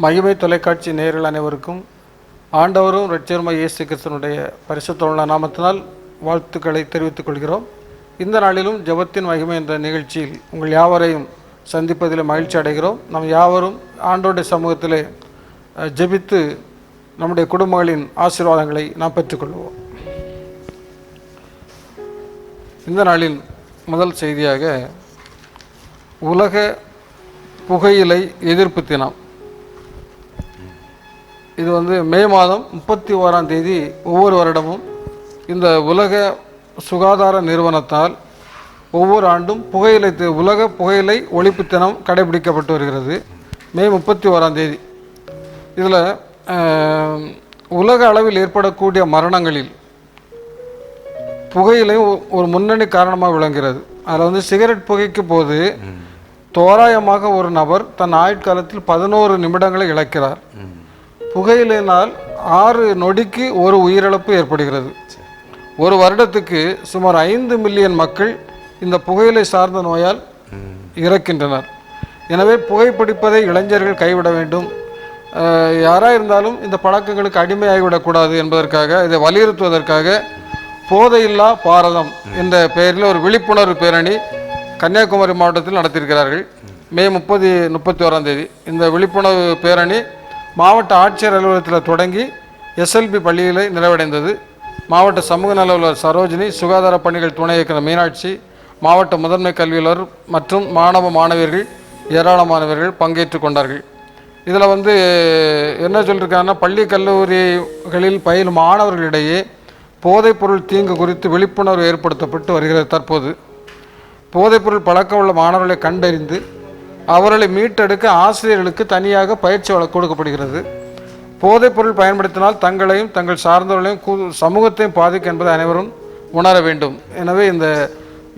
மகிமை தொலைக்காட்சி நேயர்கள் அனைவருக்கும் ஆண்டவரும் இரட்சகருமாகிய இயேசு கிறிஸ்துவினுடைய பரிசுத்தமுள்ள நாமத்தினால் வாழ்த்துக்களை தெரிவித்துக் கொள்கிறோம். இந்த நாளிலும் ஜெபத்தின் மகிமை என்ற நிகழ்ச்சியில் உங்கள் யாவரையும் சந்திப்பதில் மகிழ்ச்சி அடைகிறோம். நாம் யாவரும் ஆண்டவருடைய சமூகத்திலே ஜெபித்து நம்முடைய குடும்பங்களின் ஆசீர்வாதங்களை நாம் பெற்றுக்கொள்வோம். இந்த நாளில் முதல் செய்தியாக உலக புகையிலை எதிர்ப்பு தினம். இது மே மாதம் 31ஆம் தேதி ஒவ்வொரு வருடமும் இந்த உலக சுகாதார நிறுவனத்தால் ஒவ்வொரு ஆண்டும் உலக புகையிலை ஒழிப்பு தினம் கடைபிடிக்கப்பட்டு வருகிறது. மே 31ஆம் தேதி. இதில் உலக அளவில் ஏற்படக்கூடிய மரணங்களில் புகையிலை ஒரு முன்னணி காரணமாக விளங்குகிறது. அதில் சிகரெட் புகைக்கு போது தோராயமாக ஒரு நபர் தன் ஆயுட்காலத்தில் 11 நிமிடங்களை இழக்கிறார். புகையிலையினால் 6 நொடிக்கு ஒரு உயிரிழப்பு ஏற்படுகிறது. ஒரு வருடத்துக்கு சுமார் 5 மில்லியன் மக்கள் இந்த புகையிலை சார்ந்த நோயால் இறக்கின்றனர். எனவே புகைப்பிடிப்பதை இளைஞர்கள் கைவிட வேண்டும். யாராக இருந்தாலும் இந்த பழக்கங்களுக்கு அடிமையாகிவிடக்கூடாது என்பதற்காக, இதை வலியுறுத்துவதற்காக போதையில்லா பாரதம் என்ற பெயரில் ஒரு விழிப்புணர்வு பேரணி கன்னியாகுமரி மாவட்டத்தில் நடத்தியிருக்கிறார்கள். மே 31ஆம் தேதி இந்த விழிப்புணர்வு பேரணி மாவட்ட ஆட்சியர் அலுவலகத்தில் தொடங்கி எஸ்எல்பி பள்ளியில் நிறைவடைந்தது. மாவட்ட சமூக நல அலுவலர் சரோஜினி, சுகாதார பணிகள் துணை இயக்குனர் மீனாட்சி, மாவட்ட முதன்மை கல்வியாளர் மற்றும் மாணவியர்கள் ஏராளமானவர்கள் பங்கேற்று கொண்டார்கள். இதில் என்ன சொல்லியிருக்காங்கன்னா, பள்ளி கல்லூரிகளில் பயிலும் மாணவர்களிடையே போதைப்பொருள் தீங்கு குறித்து விழிப்புணர்வு ஏற்படுத்தப்பட்டு வருகிறது. தற்போது போதைப்பொருள் பழக்கம் உள்ள மாணவர்களை கண்டறிந்து அவர்களை மீட்டெடுக்க ஆசிரியர்களுக்கு தனியாக பயிற்சி கொடுக்கப்படுகிறது. போதைப்பொருள் பயன்படுத்தினால் தங்களையும் தங்கள் சார்ந்தவர்களையும் சமூகத்தையும் பாதிக்கும் என்பதை அனைவரும் உணர வேண்டும். எனவே இந்த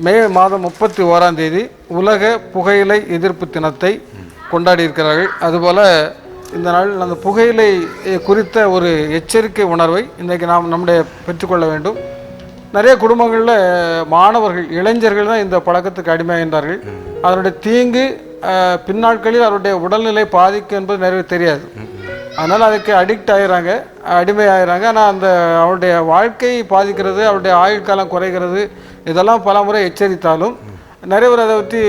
மே மாதம் 31ஆம் தேதி உலக புகையிலை எதிர்ப்பு தினத்தை கொண்டாடி இருக்கிறார்கள். அதுபோல் இந்த நாள் அந்த புகையிலை குறித்த ஒரு எச்சரிக்கை உணர்வை இன்றைக்கு நாம் நம்முடைய பெற்றுக்கொள்ள வேண்டும். நிறைய குடும்பங்களில் மாணவர்கள், இளைஞர்கள் தான் இந்த பழக்கத்துக்கு அடிமையாகின்றார்கள். அதனுடைய தீங்கு பின்னாட்களில் அவருடைய உடல்நிலை பாதிக்கும் என்பது நிறைய தெரியாது. அதனால் அதுக்கு அடிக்ட் ஆகிறாங்க, அடிமை ஆகிறாங்க. ஆனால் அவருடைய வாழ்க்கை பாதிக்கிறது, அவருடைய ஆயுள் காலம் குறைகிறது. இதெல்லாம் பல முறை எச்சரித்தாலும் நிறைய பேர் அதை பற்றி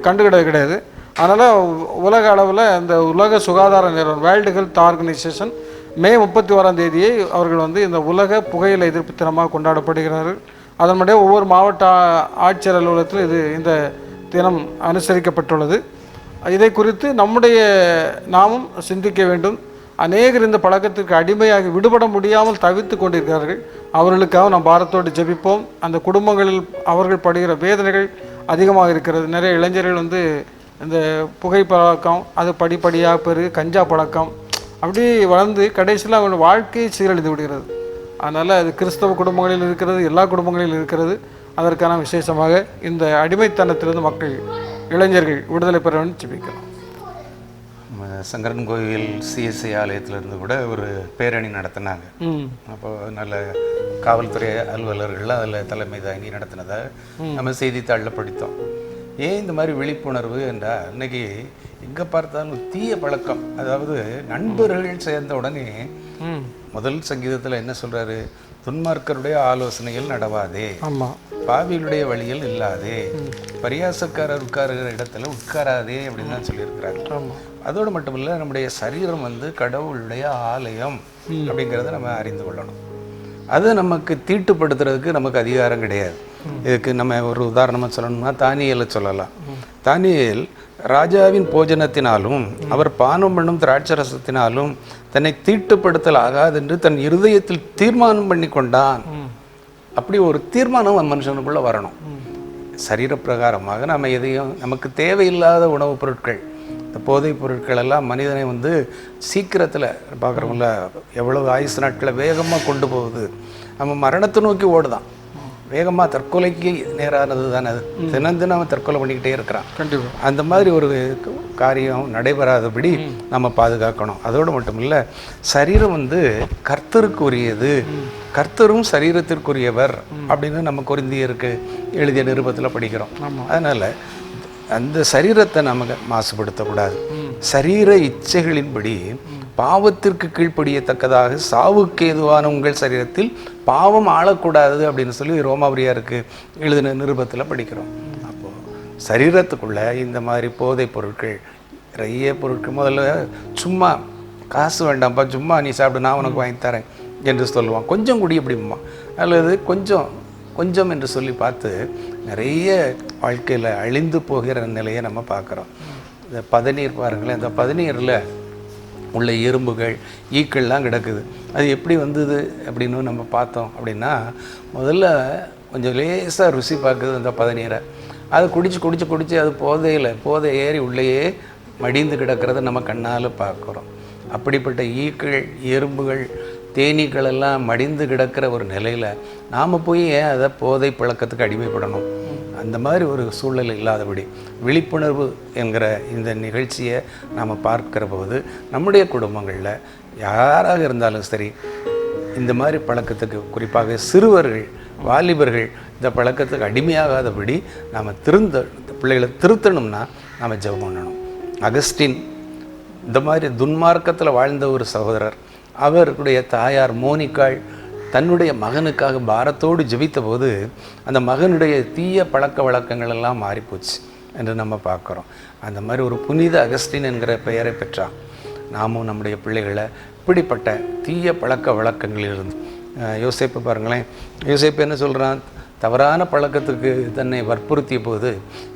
கண்டுக்கிட்டது கிடையாது. அதனால் உலக அளவில் இந்த உலக சுகாதார நிறுவனம் வேர்ல்டு ஹெல்த் ஆர்கனைசேஷன் மே 31ஆம் தேதியை அவர்கள் இந்த உலக புகையிலை எதிர்ப்பு தினமாக கொண்டாடப்படுகிறார்கள். அதனுடைய ஒவ்வொரு மாவட்ட ஆட்சியர் அலுவலகத்தில் இந்த தினம் அனுசரிக்கப்பட்டுள்ளது. இதை குறித்து நாமும் சிந்திக்க வேண்டும். அநேகர் இந்த பழக்கத்திற்கு அடிமையாகி விடுபட முடியாமல் தவித்து கொண்டிருக்கிறார்கள். அவர்களுக்காக நாம் பாரத்தோடு ஜெபிப்போம். அந்த குடும்பங்களில் அவர்கள் படுகிற வேதனைகள் அதிகமாக இருக்கிறது. நிறைய இளைஞர்கள் இந்த புகை பழக்கம், அது படிப்படியாக கஞ்சா பழக்கம் அப்படி வளர்ந்து கடைசியில் அவங்களோட வாழ்க்கையை சீரழிந்து விடுகிறது. அதனால் அது கிறிஸ்தவ குடும்பங்களில் இருக்கிறது, எல்லா குடும்பங்களிலும் இருக்கிறது. அதற்கான விசேஷமாக இந்த அடிமைத்தனத்திலிருந்து மக்கள், இளைஞர்கள் விடுதலை பெற வேண்டும் ஜெபிக்கலாம். சங்கரன் கோவில் சிஎஸ்ஐ ஆலயத்திலிருந்து கூட ஒரு பேரணி நடத்தினாங்க. அப்போ நல்ல காவல்துறை அலுவலர்கள்லாம் அதில் தலைமை தாங்கி நடத்தினதை நம்ம செய்தித்தாளில் படித்தோம். ஏன் இந்த மாதிரி விழிப்புணர்வு என்றால், இன்னைக்கு எங்கே பார்த்தாலும் தீய பழக்கம், அதாவது நண்பர்கள் சேர்ந்த உடனே முதல் சங்கீதத்தில் என்ன சொல்கிறாரு? துன்மார்க்கருடைய ஆலோசனைகள் நடவாதே, பாவிகளுடைய வழியில் இல்லாதே, பரியாசக்காரர் உட்காருகிற இடத்துல உட்காராதே அப்படின்னு தான் சொல்லியிருக்கிறாங்க. அதோடு மட்டும் இல்லை, நம்முடைய சரீரம் கடவுளுடைய ஆலயம் அப்படிங்கிறத நம்ம அறிந்து கொள்ளணும். அது நமக்கு தீட்டுப்படுத்துறதுக்கு நமக்கு அதிகாரம் கிடையாது. இதுக்கு நம்ம ஒரு உதாரணமாக சொல்லணும்னா தானியேலை சொல்லலாம். தானியேல் ராஜாவின் போஜனத்தினாலும் அவர் பானம் பண்ணும் திராட்சரசத்தினாலும் தன்னை தீட்டுப்படுத்தல் ஆகாது என்று தன் இருதயத்தில் தீர்மானம் பண்ணி கொண்டான். அப்படி ஒரு தீர்மானம் மனுஷனுக்குள்ள வரணும். சரீரப்பிரகாரமாக நம்ம எதையும், நமக்கு தேவையில்லாத உணவுப் பொருட்கள், இந்த போதைப் பொருட்கள் எல்லாம் மனிதனை சீக்கிரத்தில் பார்க்குறவங்கள எவ்வளவு ஆயுசு நாட்களை வேகமாக கொண்டு போகுது. நம்ம மரணத்தை நோக்கி ஓடுதான். வேகமாக தற்கொலைக்கு நேரானது தானே அது. தினம் அவன் தற்கொலை பண்ணிக்கிட்டே இருக்கிறான். கண்டிப்பாக அந்த மாதிரி ஒரு காரியம் நடைபெறாதபடி நம்ம பாதுகாக்கணும். அதோடு மட்டும் இல்லை, சரீரம் கர்த்தருக்கு உரியது, கர்த்தரும் சரீரத்திற்குரியவர் அப்படின்னு நம்ம கொரிந்தியருக்கு எழுதிய நிருபத்தில் படிக்கிறோம். அதனால் அந்த சரீரத்தை நமக்கு மாசுபடுத்தக்கூடாது. சரீர இச்சைகளின்படி பாவத்திற்கு கீழ்ப்படியத்தக்கதாக சாவுக்கு ஏதுவான உங்கள் சரீரத்தில் பாவம் ஆளக்கூடாது அப்படின்னு சொல்லி ரோமாபுரியாருக்கு எழுதின நிருபத்தில் படிக்கிறோம். அப்போது சரீரத்துக்குள்ள இந்த மாதிரி போதைப் பொருட்கள், நிறைய பொருட்கள், முதல்ல சும்மா காசு வேண்டாம்ப்பா, சும்மா நீ சாப்பிடு, நான் உனக்கு வாங்கி தரேன் என்று சொல்லுவான். கொஞ்சம் குடி அப்படிமா, அல்லது கொஞ்சம் கொஞ்சம் என்று சொல்லி பார்த்து நிறைய வாழ்க்கையில் அழிந்து போகிற நிலையை நம்ம பார்க்குறோம். இந்த பதநீர் பாருங்களேன், இந்த பதநீரில் உள்ள எறும்புகள், ஈக்கள்லாம் கிடக்குது. அது எப்படி வந்தது அப்படின்னு நம்ம பார்த்தோம் அப்படின்னா, முதல்ல கொஞ்சம் லேசாக ருசி பார்க்குது அந்த பதநீரை. அதை குடிச்சு அது போதை ஏறி உள்ளேயே மடிந்து கிடக்கிறத நம்ம கண்ணால் பார்க்குறோம். அப்படிப்பட்ட ஈக்கள், எறும்புகள், தேனீக்கள் எல்லாம் மடிந்து கிடக்கிற ஒரு நிலையில் நாம் போய் ஏன் அதை போதை பழக்கத்துக்கு அடிமைப்படணும்? அந்த மாதிரி ஒரு சூழல் இல்லாதபடி விழிப்புணர்வு என்கிற இந்த நிகழ்ச்சியை நாம் பார்க்கிற போது நம்முடைய குடும்பங்களில் யாராக இருந்தாலும் சரி, இந்த மாதிரி பழக்கத்துக்கு, குறிப்பாக சிறுவர்கள், வாலிபர்கள் இந்த பழக்கத்துக்கு அடிமையாகாதபடி நாம் பிள்ளைகளை திருத்தணும்னா நாம் ஜெபம் பண்ணணும். அகஸ்டின் இந்த மாதிரி துன்மார்க்கத்தில் வாழ்ந்த ஒரு சகோதரர், அவருடைய தாயார் மோனிகாள் தன்னுடைய மகனுக்காக பாரத்தோடு ஜெபித்த போது அந்த மகனுடைய தீய பழக்க வழக்கங்கள் எல்லாம் மாறிப்போச்சு என்று நம்ம பார்க்குறோம். அந்த மாதிரி ஒரு புனித அகஸ்டின் என்கிற பெயரை பெற்றான். நாமும் நம்முடைய பிள்ளைகளை இப்படிப்பட்ட தீய பழக்க வழக்கங்களிலிருந்து, யோசேப்பு பாருங்களேன், யோசேப்பு என்ன சொல்கிறான்? தவறான பழக்கத்துக்கு தன்னை வற்புறுத்திய போது,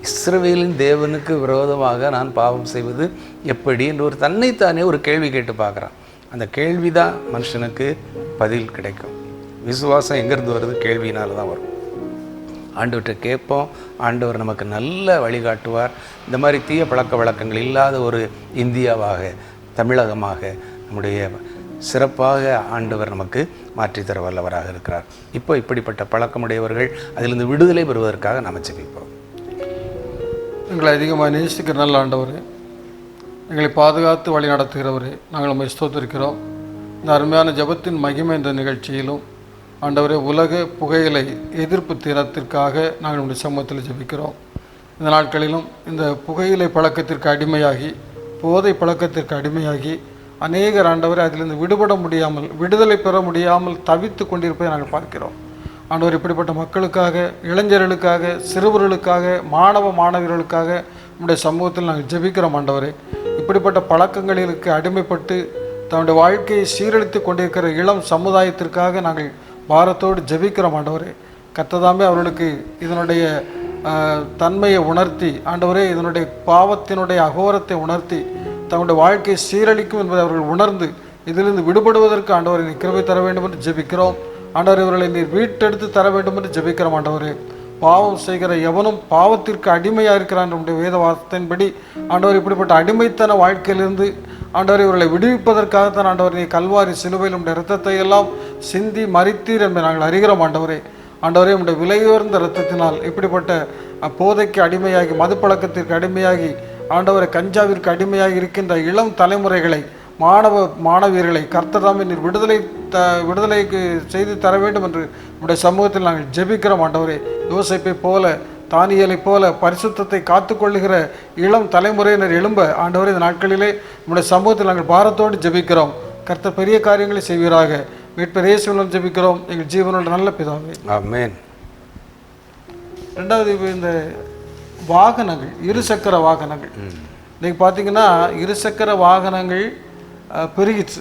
இஸ்ரவேலின் தேவனுக்கு விரோதமாக நான் பாவம் செய்வது எப்படி என்று ஒரு தன்னைத்தானே ஒரு கேள்வி கேட்டு பார்க்குறான். அந்த கேள்வி தான் மனுஷனுக்கு பதில் கிடைக்கும். விசுவாசம் எங்கேருந்து வருது? கேள்வியினால தான் வரும். ஆண்டவர்கிட்ட கேட்போம், ஆண்டவர் நமக்கு நல்ல வழிகாட்டுவார். இந்த மாதிரி தீய பழக்க வழக்கங்கள் இல்லாத ஒரு இந்தியாவாக, தமிழகமாக நம்முடைய சிறப்பாக ஆண்டவர் நமக்கு மாற்றித்தர வல்லவராக இருக்கிறார். இப்போ இப்படிப்பட்ட பழக்கமுடையவர்கள் அதிலிருந்து விடுதலை பெறுவதற்காக நாம் ஜெபிப்போம். எங்களை அதிகமாக நேசிக்கிற நல்ல ஆண்டவரே, எங்களை பாதுகாத்து வழி நடத்துகிறவரே, நாங்கள் நம்மை ஸ்தோத்திரிக்கிறோம். இந்த அருமையான ஜெபத்தின் மகிமை என்ற நிகழ்ச்சியிலும் ஆண்டவரே, உலக புகையிலை எதிர்ப்பு தினத்திற்காக நாங்கள் நம்முடைய சமூகத்தில் ஜெபிக்கிறோம். இந்த நாட்களிலும் இந்த புகையிலை பழக்கத்திற்கு அடிமையாகி, போதை பழக்கத்திற்கு அடிமையாகி அநேகர் ஆண்டவரை அதிலிருந்து விடுதலை பெற முடியாமல் தவித்து கொண்டிருப்பதை நாங்கள் பார்க்கிறோம். ஆண்டவர், இப்படிப்பட்ட மக்களுக்காக, இளைஞர்களுக்காக, சிறுவர்களுக்காக, மாணவியர்களுக்காக நம்முடைய சமூகத்தில் நாங்கள் ஜெபிக்கிறோம். ஆண்டவரே, இப்படிப்பட்ட பழக்கங்களுக்கு அடிமைப்பட்டு தன்னுடைய வாழ்க்கையை சீரழித்து கொண்டிருக்கிற இளம் சமுதாயத்திற்காக நாங்கள் பாரத்தோடு ஜெபிக்கிறோம். ஆண்டவரே, கர்த்ததாமே அவர்களுக்கு இதனுடைய தன்மையை உணர்த்தி, ஆண்டவரே, இதனுடைய பாவத்தினுடைய அகோரத்தை உணர்த்தி தங்களுடைய வாழ்க்கையை சீரழிக்கும் என்பதை அவர்கள் உணர்ந்து இதிலிருந்து விடுபடுவதற்கு ஆண்டவரை நீர் கிருபை தர வேண்டும் என்று ஜெபிக்கிறோம். ஆண்டவர், இவர்களை நீர் வீட்டெடுத்து தர வேண்டும் என்று ஜெபிக்கிறோம். ஆண்டவரே, பாவம் செய்கிற எவனும் பாவத்திற்கு அடிமையாக இருக்கிறான் நம்முடைய வேத வார்த்தையின்படி. ஆண்டவர், இப்படிப்பட்ட அடிமைத்தன வாழ்க்கையிலிருந்து ஆண்டவர் இவர்களை விடுவிப்பதற்காகத்தான் ஆண்டவர் நீ கல்வாரி சிலுவையில் நம்முடைய இரத்தத்தை எல்லாம் சிந்தி மரித்தீர் என்பதை நாங்கள் அறிகிறோம். ஆண்டவரே, நம்முடைய விலையுயர்ந்த இரத்தத்தினால் இப்படிப்பட்ட போதைக்கு அடிமையாகி, மதுப்பழக்கத்திற்கு அடிமையாகி, ஆண்டவரை கஞ்சாவிற்கு அடிமையாகி இருக்கின்ற இளம் தலைமுறைகளை, மாணவியர்களை கர்த்தராமே நீர் விடுதலைக்கு செய்து தர வேண்டும் என்று நம்முடைய சமூகத்தில் நாங்கள் ஜெபிக்கிறோம். ஆண்டவரே, யோசேப்பை போல, தானியேலை போல பரிசுத்தத்தை காத்துக்கொள்ளுகிற இளம் தலைமுறையினர் எழும்ப ஆண்டவரே, இந்த நாட்களிலே நம்முடைய சமூகத்தில் நாங்கள் பாரத்தோடு ஜெபிக்கிறோம். கர்த்தர் பெரிய காரியங்களை செய்வீராக. மீட்பர் இயேசுவின் ஜெபிக்கிறோம் எங்கள் ஜீவனோட நல்ல பிதாவே, ஆமென். ரெண்டாவது, இந்த வாகனங்கள், இருசக்கர வாகனங்கள், இன்னைக்கு பார்த்தீங்கன்னா இருசக்கர வாகனங்கள் பெருகிச்சு.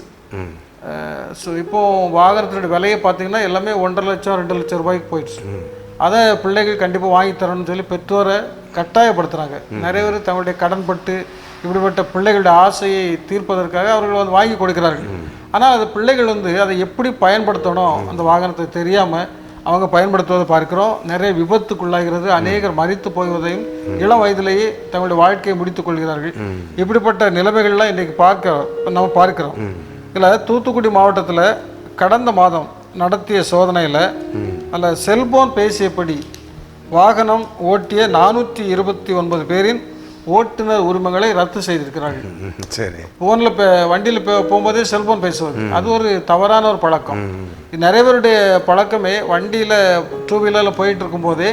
ஸோ இப்போ வாகனத்தினுடைய விலையை பார்த்தீங்கன்னா எல்லாமே 1.5 லட்சம் 2 லட்சம் ரூபாய்க்கு போயிடுச்சு. அதை பிள்ளைகள் கண்டிப்பாக வாங்கி தரணும்னு சொல்லி பெற்றோரை கட்டாயப்படுத்துகிறாங்க. நிறைய பேர் தங்களுடைய கடன்பட்டு இப்படிப்பட்ட பிள்ளைகளுடைய ஆசையை தீர்ப்பதற்காக அவர்கள் வாங்கி கொடுக்கிறார்கள். ஆனால் அது பிள்ளைகள் அதை எப்படி பயன்படுத்தணும் அந்த வாகனத்தை தெரியாமல் அவங்க பயன்படுத்துவதை பார்க்கிறோம். நிறைய விபத்துக்குள்ளாகிறது, அநேகர் மரித்து போவதையும் இளம் வயதிலேயே தங்களுடைய வாழ்க்கையை முடித்துக் கொள்கிறார்கள். இப்படிப்பட்ட நிலைமைகள்லாம் இன்றைக்கி நம்ம பார்க்கிறோம். இதில் தூத்துக்குடி மாவட்டத்தில் கடந்த மாதம் நடத்திய சோதனையில் அதில் செல்போன் பேசியபடி வாகனம் ஓட்டிய 429 பேரின் ஓட்டுநர் உரிமங்களை ரத்து செய்திருக்கிறார்கள். சரி. ஃபோனில் வண்டியில் போகும்போதே செல்ஃபோன் பேசுவது அது ஒரு தவறான ஒரு பழக்கம். நிறைய பேருடைய பழக்கமே வண்டியில் டூ வீலரில் போயிட்டு இருக்கும்போதே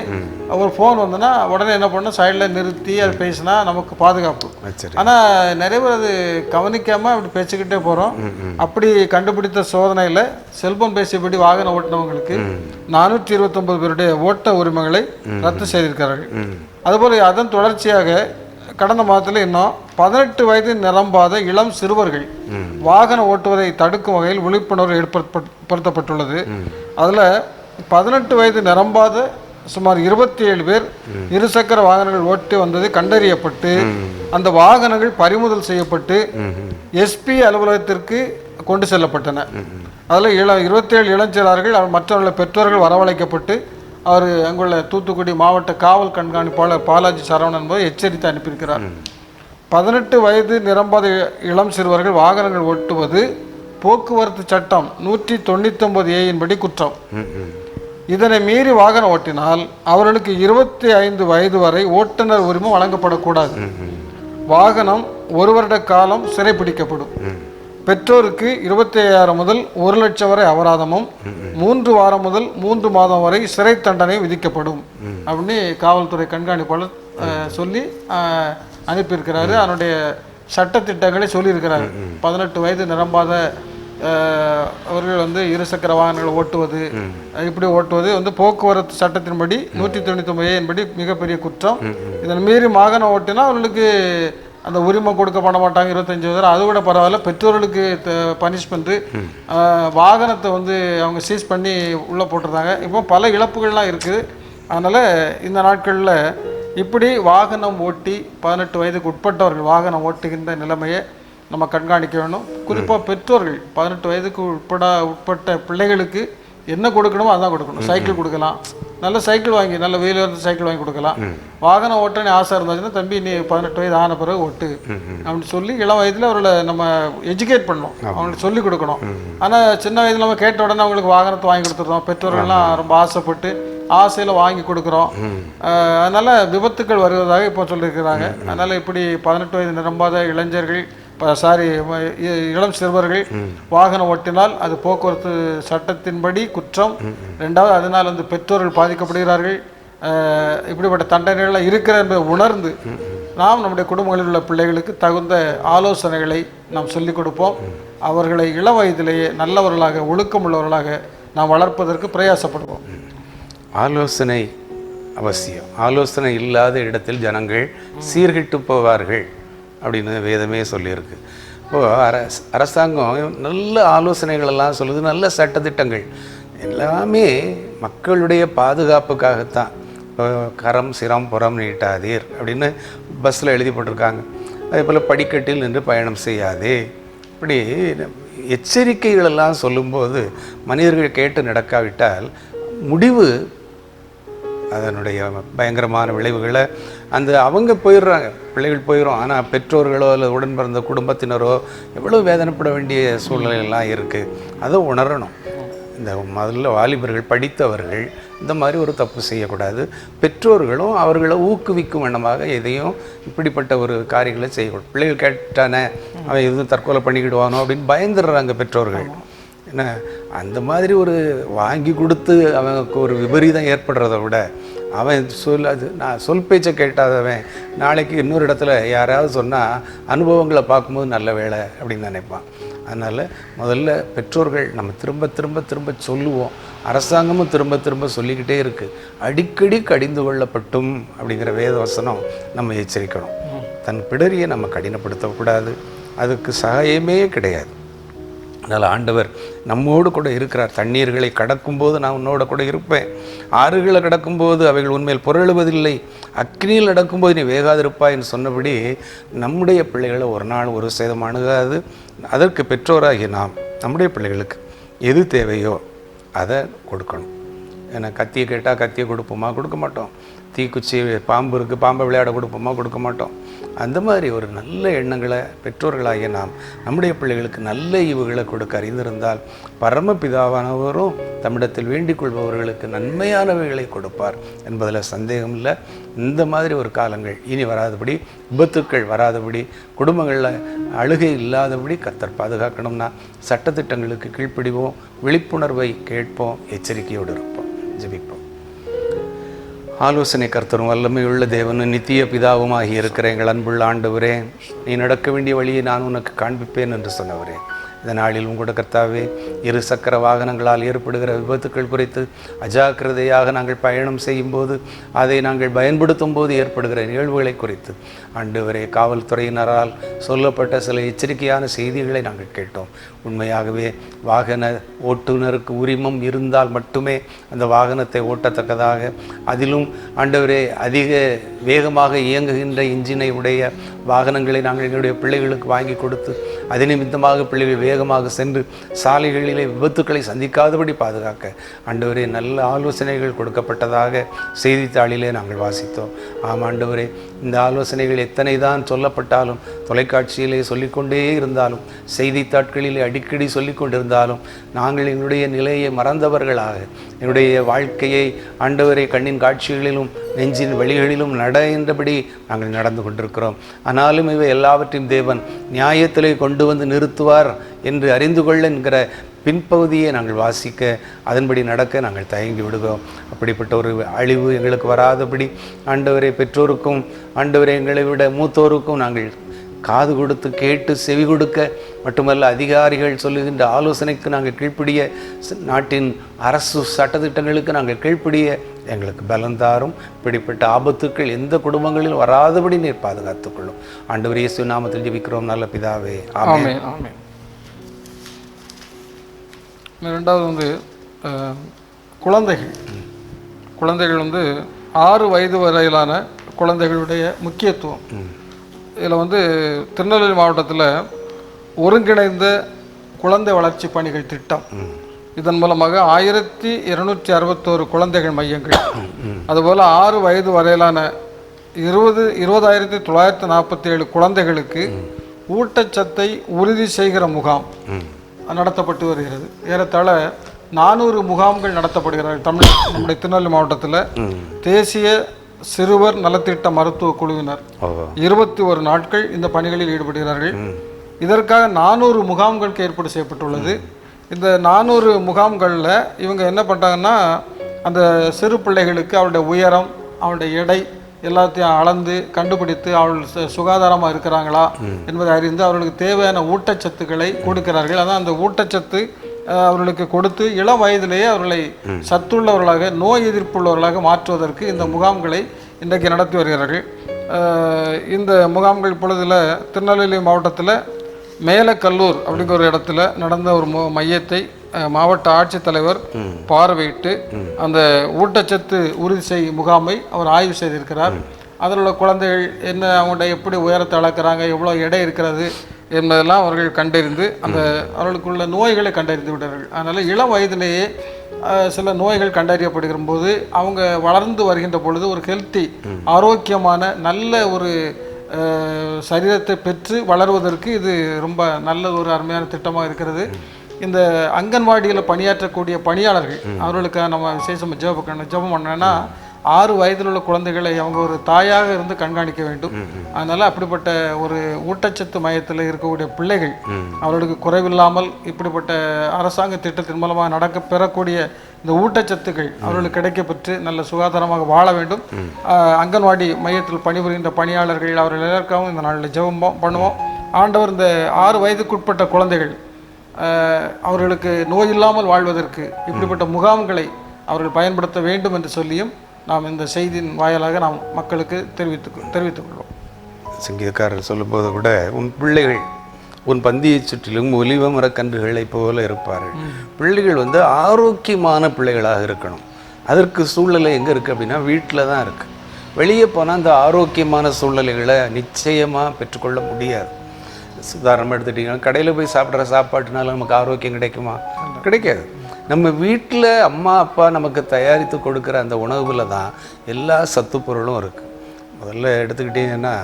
ஒரு ஃபோன் வந்தோன்னா உடனே என்ன பண்ணணும், சைடில் நிறுத்தி அது பேசினா நமக்கு பாதுகாப்பு. ஆனால் நிறைய பேர் அது கவனிக்காமல் அப்படி பேசிக்கிட்டே போகிறோம். அப்படி கண்டுபிடித்த சோதனையில் செல்ஃபோன் பேசியபடி வாகனம் ஓட்டினவங்களுக்கு 429 பேருடைய ஓட்ட உரிமைகளை ரத்து செய்திருக்கிறார்கள். அதுபோல் அதன் தொடர்ச்சியாக கடந்த மாதத்தில் இன்னும் 18 வயது நிரம்பாத இளம் சிறுவர்கள் வாகனம் ஓட்டுவதை தடுக்கும் வகையில் விழிப்புணர்வு ஏற்படுத்தப்பட்டுள்ளது. அதில் 18 வயது நிரம்பாத சுமார் 27 பேர் இருசக்கர வாகனங்கள் ஓட்டி வந்தது கண்டறியப்பட்டு அந்த வாகனங்கள் பறிமுதல் செய்யப்பட்டு எஸ்பி அலுவலகத்திற்கு கொண்டு செல்லப்பட்டன. அதில் 27 இளஞ்சிறார்கள் மற்றவர்கள் பெற்றோர்கள் வரவழைக்கப்பட்டு அவர் அங்குள்ள தூத்துக்குடி மாவட்ட காவல் கண்காணிப்பாளர் பாலாஜி சரவணன் என்பதை எச்சரித்து அனுப்பியிருக்கிறார். 18 வயது நிரம்பாத இளம் சிறுவர்கள் வாகனங்கள் ஓட்டுவது போக்குவரத்து சட்டம் 199A படி குற்றம். இதனை மீறி வாகனம் ஓட்டினால் அவர்களுக்கு 25 வயது வரை ஓட்டுநர் உரிமம் வழங்கப்படக்கூடாது. வாகனம் 1 வருட காலம் சிறைப்பிடிக்கப்படும். பெற்றோருக்கு 25,000 முதல் 1 லட்சம் வரை அபராதமும் 3 வாரம் முதல் 3 மாதம் வரை சிறை தண்டனை விதிக்கப்படும் அப்படின்னு காவல்துறை கண்காணிப்பாளர் சொல்லி அனுப்பியிருக்கிறாரு. அதனுடைய சட்டத்திட்டங்களை சொல்லியிருக்கிறாரு. 18 வயது நிரம்பாத அவர்கள் இருசக்கர வாகனங்களை ஓட்டுவது இப்படி ஓட்டுவது போக்குவரத்து சட்டத்தின்படி 199A படி மிகப்பெரிய குற்றம். இதன் மீறி வாகனம் ஓட்டினா அவர்களுக்கு அந்த உரிமை கொடுக்கப்பட மாட்டாங்க. 25 வயது அது கூட பரவாயில்ல. பெற்றோர்களுக்கு பனிஷ்மெண்ட்டு வாகனத்தை அவங்க சீஸ் பண்ணி உள்ளே போட்டிருந்தாங்க. இப்போ பல இழப்புகள்லாம் இருக்குது. அதனால் இந்த நாட்களில் இப்படி வாகனம் ஓட்டி 18 வயதுக்கு உட்பட்டவர்கள் வாகனம் ஓட்டுகின்ற நிலைமையை நம்ம கண்காணிக்க வேணும். குறிப்பாக பெற்றோர்கள் 18 வயதுக்கு உட்பட்ட பிள்ளைகளுக்கு என்ன கொடுக்கணுமோ அதான் கொடுக்கணும். சைக்கிள் கொடுக்கலாம், நல்ல சைக்கிள் வாங்கி நல்ல வெயிலிருந்து சைக்கிள் வாங்கி கொடுக்கலாம். வாகனம் ஓட்டனே ஆசை இருந்துச்சுன்னா தம்பி நீ 18 வயது ஆன பிறகு ஓட்டு அப்படின்னு சொல்லி இளம் வயதில் அவர்களை நம்ம எஜுகேட் பண்ணணும், அவங்களுக்கு சொல்லிக் கொடுக்கணும். ஆனால் சின்ன வயதில் நம்ம கேட்ட உடனே அவங்களுக்கு வாகனத்தை வாங்கி கொடுத்துருந்தோம். பெற்றோர்கள்லாம் ரொம்ப ஆசைப்பட்டு ஆசையில் வாங்கி கொடுக்குறோம். அதனால் விபத்துக்கள் வருவதாக இப்போ சொல்லியிருக்கிறாங்க. அதனால் இப்படி 18 வயது நிரம்பாத இளைஞர்கள் இளம் சிறுவர்கள் வாகனம் ஓட்டினால் அது போக்குவரத்து சட்டத்தின்படி குற்றம். ரெண்டாவது அதனால் பெற்றோர்கள் பாதிக்கப்படுகிறார்கள். இப்படிப்பட்ட தண்டனைகள் இருக்கிற என்பதை உணர்ந்து நாம் நம்முடைய குடும்பங்களில் உள்ள பிள்ளைகளுக்கு தகுந்த ஆலோசனைகளை நாம் சொல்லிக் கொடுப்போம். அவர்களை இளம் வயதிலேயே நல்லவர்களாக ஒழுக்கமுள்ளவர்களாக நாம் வளர்ப்பதற்கு பிரயாசப்படுவோம். ஆலோசனை அவசியம். ஆலோசனை இல்லாத இடத்தில் ஜனங்கள் சீர்கிட்டு போவார்கள் அப்படின்னு வேதமே சொல்லியிருக்கு. இப்போது அரசாங்கம் நல்ல ஆலோசனைகளெல்லாம் சொல்லுது, நல்ல சட்டத்திட்டங்கள் எல்லாமே மக்களுடைய பாதுகாப்புக்காகத்தான். இப்போ கரம் சிரம் புறம் நீட்டாதீர் அப்படின்னு பஸ்ஸில் எழுதி போட்டிருக்காங்க. அதே போல் படிக்கட்டில் நின்று பயணம் செய்யாதே, இப்படி எச்சரிக்கைகளெல்லாம் சொல்லும்போது மனிதர்கள் கேட்டு நடக்காவிட்டால் முடிவு அதனுடைய பயங்கரமான விளைவுகளை அவங்க போயிடுறாங்க, பிள்ளைகள் போயிடும். ஆனால் பெற்றோர்களோ அல்லது உடன் பிறந்த குடும்பத்தினரோ எவ்வளோ வேதனைப்பட வேண்டிய சூழ்நிலையெல்லாம் இருக்குது. அதை உணரணும். இந்த முதல்ல வாலிபர்கள் படித்தவர்கள் இந்த மாதிரி ஒரு தப்பு செய்யக்கூடாது. பெற்றோர்களும் அவர்களை ஊக்குவிக்கும் வண்ணமாக எதையும் இப்படிப்பட்ட ஒரு காரியங்களை செய்யக்கூடாது. பிள்ளைகள் கேட்டானே அவன் எதுவும் தற்கொலை பண்ணிக்கிடுவானோ அப்படின்னு பயந்துடுறாங்க பெற்றோர்கள். என்ன அந்த மாதிரி ஒரு வாங்கி கொடுத்து அவனுக்கு ஒரு விபரீதம் ஏற்படுறத விட அவன் நான் சொல் பேச்சை கேட்டாதவன் நாளைக்கு இன்னொரு இடத்துல யாராவது சொன்னால் அனுபவங்களை பார்க்கும்போது நல்ல வேலை அப்படின்னு நினைப்பான். அதனால் முதல்ல பெற்றோர்கள் நம்ம திரும்ப திரும்ப திரும்ப சொல்லுவோம். அரசாங்கமும் திரும்ப திரும்ப சொல்லிக்கிட்டே இருக்குது. அடிக்கடி கடிந்து கொள்ளப்பட்டும் அப்படிங்கிற வேத வசனம் நம்ம எச்சரிக்கணும். தன் பிடரியை நம்ம கடினப்படுத்தக்கூடாது. அதுக்கு சகாயமே கிடையாது. அதனால் ஆண்டவர் நம்மோடு கூட இருக்கிறார். தண்ணீர்களை கடக்கும்போது நான் உன்னோட கூட இருப்பேன், ஆறுகளை கடக்கும்போது அவைகள் உண்மையில் புரளுவதில்லை, அக்னியில் நடக்கும்போது நீ வேகாதிருப்பாயின்னு சொன்னபடி நம்முடைய பிள்ளைகளை ஒரு நாள் ஒரு சேதம் அணுகாது. அதற்கு பெற்றோராகி நாம் நம்முடைய பிள்ளைகளுக்கு எது தேவையோ அதை கொடுக்கணும். ஏன்னா கத்தியை கேட்டால் கத்தியை கொடுப்போமா? கொடுக்க மாட்டோம். தீக்குச்சி பாம்பு இருக்குது, பாம்பை விளையாட கொடுப்போமா? கொடுக்க மாட்டோம். அந்த மாதிரி ஒரு நல்ல எண்ணங்களை பெற்றோர்களாகிய நாம் நம்முடைய பிள்ளைகளுக்கு நல்ல ஈவுகளை கொடுக்க அறிந்திருந்தால் பரமபிதாவானவரும் தம்மிடத்தில் வேண்டிக் கொள்பவர்களுக்கு நன்மையானவைகளை கொடுப்பார் என்பதில் சந்தேகம் இல்லை. இந்த மாதிரி ஒரு காலங்கள் இனி வராதபடி, விபத்துக்கள் வராதபடி, குடும்பங்களில் அழுகை இல்லாதபடி கர்த்தர் பாதுகாக்கணும்னா சட்டத்திட்டங்களுக்கு கீழ்ப்பிடிவோம், விழிப்புணர்வை கேட்போம், எச்சரிக்கையோடு இருப்போம். ஜெபிப்போம். ஆலோசனை கர்த்தரும் வல்லமையுள்ள தேவனும் நித்திய பிதாவுமாகி இருக்கிற எங்கள் அன்புள்ள ஆண்டவரே, நீ நடக்க வேண்டிய வழியை நான் உனக்கு காண்பிப்பேன் என்று சொன்னவரே, இந்த நாளில் உங்களோட கர்த்தாவே, இரு சக்கர வாகனங்களால் ஏற்படுகிற விபத்துக்கள் குறித்து அஜாக்கிரதையாக நாங்கள் பயணம் செய்யும்போது, அதை நாங்கள் பயன்படுத்தும் போது ஏற்படுகிற நிகழ்வுகளை குறித்து ஆண்டவரே, காவல்துறையினரால் சொல்லப்பட்ட சில எச்சரிக்கையான செய்திகளை நாங்கள் கேட்டோம். உண்மையாகவே வாகன ஓட்டுநருக்கு உரிமம் இருந்தால் மட்டுமே அந்த வாகனத்தை ஓட்டத்தக்கதாக, அதிலும் ஆண்டவரே அதிக வேகமாக இயங்குகின்ற இன்ஜினை உடைய வாகனங்களை நாங்கள் எங்களுடைய பிள்ளைகளுக்கு வாங்கி கொடுத்து அது நிமித்தமாக பிள்ளைகள் வேகமாக சென்று சாலைகளிலே விபத்துக்களை சந்திக்காதபடி பாதுகாக்க ஆண்டவரே நல்ல ஆலோசனைகள் கொடுக்கப்பட்டதாக செய்தித்தாளிலே நாங்கள் வாசித்தோம். ஆமாம் ஆண்டவரே, இந்த ஆலோசனைகள் எத்தனை தான் சொல்லப்பட்டாலும், தொலைக்காட்சியிலே சொல்லிக்கொண்டே இருந்தாலும், செய்தித்தாட்களிலே அடிக்கடி சொல்லி கொண்டிருந்தாலும், நாங்கள் எங்களுடைய நிலையை மறந்தவர்களாக என்னுடைய வாழ்க்கையை ஆண்டவரை கண்ணின் காட்சிகளிலும் நெஞ்சின் வழிகளிலும் என்றபடி நாங்கள் நடந்து கொண்டிருக்கிறோம். ஆனாலும் இவை எல்லாவற்றையும் தேவன் நியாயத்திலே கொண்டு வந்து நிறுத்துவார் என்று அறிந்து கொள்ள என்கிற பின்பகுதியை நாங்கள் வாசிக்க, அதன்படி நடக்க நாங்கள் தயங்கி விடுகிறோம். அப்படிப்பட்ட ஒரு அழிவு எங்களுக்கு வராதபடி ஆண்டவரை பெற்றோருக்கும் ஆண்டவரை எங்களை விட மூத்தோருக்கும் நாங்கள் காது கொடுத்து கேட்டு செவி கொடுக்க மட்டுமல்ல, அதிகாரிகள் சொல்லுகின்ற ஆலோசனைக்கு நாங்கள் கீழ்ப்படிய, நாட்டின் அரசு சட்டத்திட்டங்களுக்கு நாங்கள் கீழ்ப்படிய எங்களுக்கு பலந்தாரும். இப்படிப்பட்ட ஆபத்துக்கள் எந்த குடும்பங்களிலும் வராதபடி நீர் பாதுகாத்துக்கொள்ளும். ஆண்டவர் இயேசு நாமத்தில் ஜெபிக்கிறோம் நல்ல பிதாவே, ஆமென். ஆமென். ரெண்டாவது குழந்தைகள் 6 வயது வரையிலான குழந்தைகளுடைய முக்கியத்துவம். இதில் திருநெல்வேலி மாவட்டத்தில் ஒருங்கிணைந்த குழந்தை வளர்ச்சி பணிகள் திட்டம், இதன் மூலமாக 1261 குழந்தைகள் மையங்கள், அதுபோல் 6 வயது வரையிலான 20,947 குழந்தைகளுக்கு ஊட்டச்சத்தை உறுதி செய்கிற முகாம் நடத்தப்பட்டு வருகிறது. ஏறத்தாழ 400 முகாம்கள் நடத்தப்படுகிறார்கள். நம்முடைய திருநெல்வேலி மாவட்டத்தில் தேசிய சிறுவர் நலத்திட்ட மருத்துவ குழுவினர் 21 நாட்கள் இந்த பணிகளில் ஈடுபடுகிறார்கள். இதற்காக 400 முகாம்களுக்கு ஏற்பாடு செய்யப்பட்டுள்ளது. இந்த 400 முகாம்களில் இவங்க என்ன பண்ணுறாங்கன்னா, அந்த சிறு பிள்ளைகளுக்கு அவருடைய உயரம், அவருடைய எடை எல்லாத்தையும் அளந்து கண்டுபிடித்து அவர்கள் சுகாதாரமாக இருக்கிறாங்களா என்பதை அறிந்து அவர்களுக்கு தேவையான ஊட்டச்சத்துக்களை கொடுக்கிறார்கள். அதான் அந்த ஊட்டச்சத்து அவர்களுக்கு கொடுத்து இளம் வயதிலேயே அவர்களை சத்துள்ளவர்களாக, நோய் எதிர்ப்புள்ளவர்களாக மாற்றுவதற்கு இந்த முகாம்களை இன்றைக்கு நடத்தி வருகிறார்கள். இந்த முகாம்கள் இப்பொழுதில் திருநெல்வேலி மாவட்டத்தில் மேலக்கல்லூர் அப்படிங்கிற ஒரு இடத்துல நடந்த ஒரு மையத்தை மாவட்ட ஆட்சித்தலைவர் பார்வையிட்டு அந்த ஊட்டச்சத்து உறுதி செய்யும் முகாமை அவர் ஆய்வு செய்திருக்கிறார். அதில் உள்ள குழந்தைகள் என்ன, அவங்களுடைய எப்படி உயரத்தை அளக்கிறாங்க, எவ்வளோ எடை இருக்கிறது என்பதெல்லாம் அவர்கள் கண்டறிந்து அந்த அவர்களுக்குள்ள நோய்களை கண்டறிந்து விட்டார்கள். அதனால் இளம் வயதிலேயே சில நோய்கள் கண்டறியப்படுகிற போது அவங்க வளர்ந்து வருகின்ற பொழுது ஒரு ஹெல்த்தி, ஆரோக்கியமான நல்ல ஒரு சரீரத்தை பெற்று வளர்வதற்கு இது ரொம்ப நல்ல ஒரு அருமையான திட்டமாக இருக்கிறது. இந்த அங்கன்வாடியில் பணியாற்றக்கூடிய பணியாளர்கள் அவர்களுக்கு நம்ம விசேஷமாக ஜெபம் பண்ணோன்னா, 6 வயதில் உள்ள குழந்தைகளை அவங்க ஒரு தாயாக இருந்து கண்காணிக்க வேண்டும். அதனால் அப்படிப்பட்ட ஒரு ஊட்டச்சத்து மையத்தில் இருக்கக்கூடிய பிள்ளைகள் அவர்களுக்கு குறைவில்லாமல் இப்படிப்பட்ட அரசாங்க திட்டத்தின் மூலமாக பெறக்கூடிய இந்த ஊட்டச்சத்துக்கள் அவர்களுக்கு கிடைக்கப்பெற்று நல்ல சுகாதாரமாக வாழ வேண்டும். அங்கன்வாடி மையத்தில் பணிபுரிகின்ற பணியாளர்கள் அவர்கள் எல்லாருக்காகவும் இந்த நாளில் ஜெபம் பண்ணுவோம். ஆண்டவர் இந்த 6 வயதுக்குட்பட்ட குழந்தைகள் அவர்களுக்கு நோய் இல்லாமல் வாழ்வதற்கு இப்படிப்பட்ட முகாம்களை அவர்கள் பயன்படுத்த வேண்டும் என்று சொல்லியும் நாம் இந்த செய்தியின் வாயிலாக நாம் மக்களுக்கு தெரிவித்துக் கொள்வோம். சங்கீதக்காரர் சொல்லும்போது கூட, உன் பிள்ளைகள் உன் பந்தியை சுற்றிலும் ஒலிவ மரக்கன்றுகளை போல இருப்பார்கள். பிள்ளைகள் ஆரோக்கியமான பிள்ளைகளாக இருக்கணும். அதற்கு சூழ்நிலை எங்கே இருக்குது அப்படின்னா வீட்டில் தான் இருக்குது. வெளியே போனால் அந்த ஆரோக்கியமான சூழ்நிலைகளை நிச்சயமாக பெற்றுக்கொள்ள முடியாது. உதாரணமாக எடுத்துட்டிங்கன்னா, கடையில் போய் சாப்பிட்ற சாப்பாட்டுனால நமக்கு ஆரோக்கியம் கிடைக்குமா? கிடைக்காது. நம்ம வீட்டில் அம்மா அப்பா நமக்கு தயாரித்து கொடுக்குற அந்த உணவுல தான் எல்லா சத்து பொருளும் இருக்குது. முதல்ல எடுத்துக்கிட்டிங்கன்னா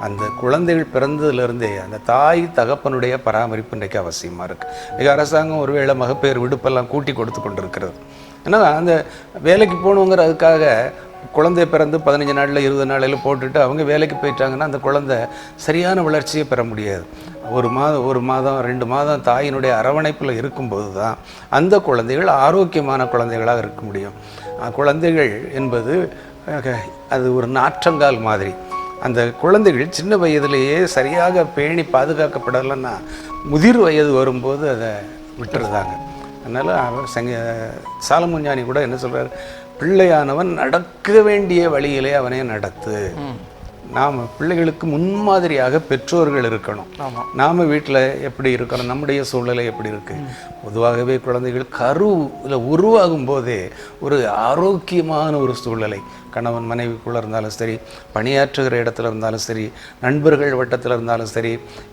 அந்த குழந்தைகள் பிறந்ததுலேருந்தே அந்த தாய் தகப்பனுடைய பராமரிப்பு இன்றைக்கு அவசியமாக இருக்குது. இன்றைக்கி அரசாங்கம் ஒருவேளை மகப்பேறு விடுப்பெல்லாம் கூட்டி கொடுத்து கொண்டிருக்கிறது. ஏன்னா அந்த வேலைக்கு போகணுங்கிறதுக்காக குழந்தை பிறந்து 15 நாளில் 20 நாளில் போட்டுட்டு அவங்க வேலைக்கு போயிட்டாங்கன்னா அந்த குழந்தை சரியான வளர்ச்சியை பெற முடியாது. ஒரு மாதம் 2 மாதம் தாயினுடைய அரவணைப்பில் இருக்கும்போது தான் அந்த குழந்தைகள் ஆரோக்கியமான குழந்தைகளாக இருக்க முடியும். குழந்தைகள் என்பது அது ஒரு நாற்றங்கால் மாதிரி. அந்த குழந்தைகள் சின்ன வயதிலேயே சரியாக பேணி பாதுகாக்கப்படலைன்னா முதிர் வயது வரும்போது அதை விட்டுருதாங்க. அதனால் அவர் சாலமோன் ஞானி கூட என்ன சொல்கிறார், பிள்ளையானவன் நடக்க வேண்டிய வழியிலே அவனை நடத்து. நாம் பிள்ளைகளுக்கு முன்மாதிரியாக பெற்றோர்கள் இருக்கணும். நாம் வீட்டில் எப்படி இருக்கணும், நம்முடைய சூழ்நிலை எப்படி இருக்குது. பொதுவாகவே குழந்தைகள் கருவில் உருவாகும் போதே ஒரு ஆரோக்கியமான ஒரு சூழ்நிலை, கணவன் மனைவிக்குள்ளே இருந்தாலும் சரி, பணியாற்றுகிற இடத்துல இருந்தாலும் சரி, நண்பர்கள் வட்டத்தில் இருந்தாலும் சரி,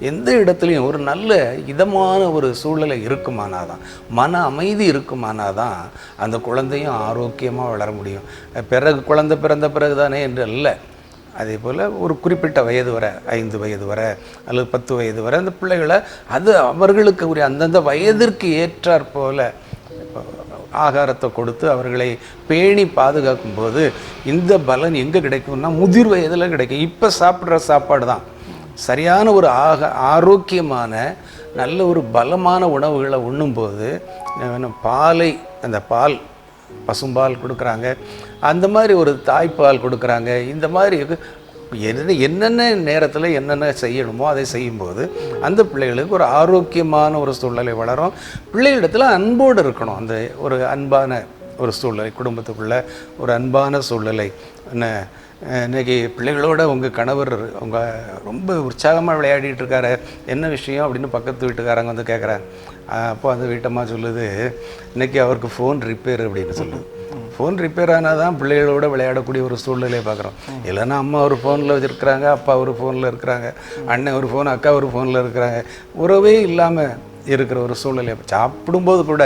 எந்த இடத்துலையும் ஒரு நல்ல இதமான ஒரு சூழ்நிலை இருக்குமானாதான், மன அமைதி இருக்குமானாதான் அந்த குழந்தையும் ஆரோக்கியமாக வளர முடியும். குழந்தை பிறந்த பிறகு தானே என்று அல்ல. அதே போல் ஒரு குறிப்பிட்ட வயது வரை, 5 வயது வரை அல்லது 10 வயது வரை அந்த பிள்ளைகளை அது அவர்களுக்கு உரிய அந்தந்த வயதிற்கு ஏற்றாற் போல ஆகாரத்தை கொடுத்து அவர்களை பேணி பாதுகாக்கும் போது இந்த பலன் எங்கே கிடைக்கும்னா முதிர் வயதில் கிடைக்கும். இப்போ சாப்பிட்ற சாப்பாடு தான் சரியான ஒரு ஆரோக்கியமான நல்ல ஒரு பலமான உணவுகளை உண்ணும்போது பாலை, அந்த பால் பசும்பால் கொடுக்குறாங்க, அந்த மாதிரி ஒரு தாய்ப்பால் கொடுக்குறாங்க. இந்த மாதிரி என்னென்ன நேரத்தில் என்னென்ன செய்யணுமோ அதை செய்யும்போது அந்த பிள்ளைகளுக்கு ஒரு ஆரோக்கியமான ஒரு சூழ்நிலை வளரும். பிள்ளைகளிடத்தில் அன்போடு இருக்கணும். அந்த ஒரு அன்பான ஒரு சூழ்நிலை, குடும்பத்துக்குள்ள ஒரு அன்பான சூழ்நிலை. இன்றைக்கி பிள்ளைகளோட உங்கள் கணவர் அவங்க ரொம்ப உற்சாகமாக விளையாடிட்டு இருக்காரு, என்ன விஷயம் அப்படின்னு பக்கத்து வீட்டுக்காரங்க வந்து கேட்குறாங்க. அப்போ அந்த வீட்டம்மா சொல்லுது, இன்றைக்கி அவருக்கு ஃபோன் ரிப்பேர் அப்படின்னு சொல்லுது. ஃபோன் ரிப்பேர் ஆனால் தான் பிள்ளைகளோட விளையாடக்கூடிய ஒரு சூழ்நிலையை பார்க்குறோம். இல்லைன்னா அம்மா ஒரு ஃபோனில் வச்சுருக்குறாங்க, அப்பா ஒரு ஃபோனில் இருக்கிறாங்க, அண்ணன் ஒரு ஃபோன், அக்கா ஒரு ஃபோனில் இருக்கிறாங்க. உறவே இல்லாமல் இருக்கிற ஒரு சூழ்நிலை. சாப்பிடும்போது கூட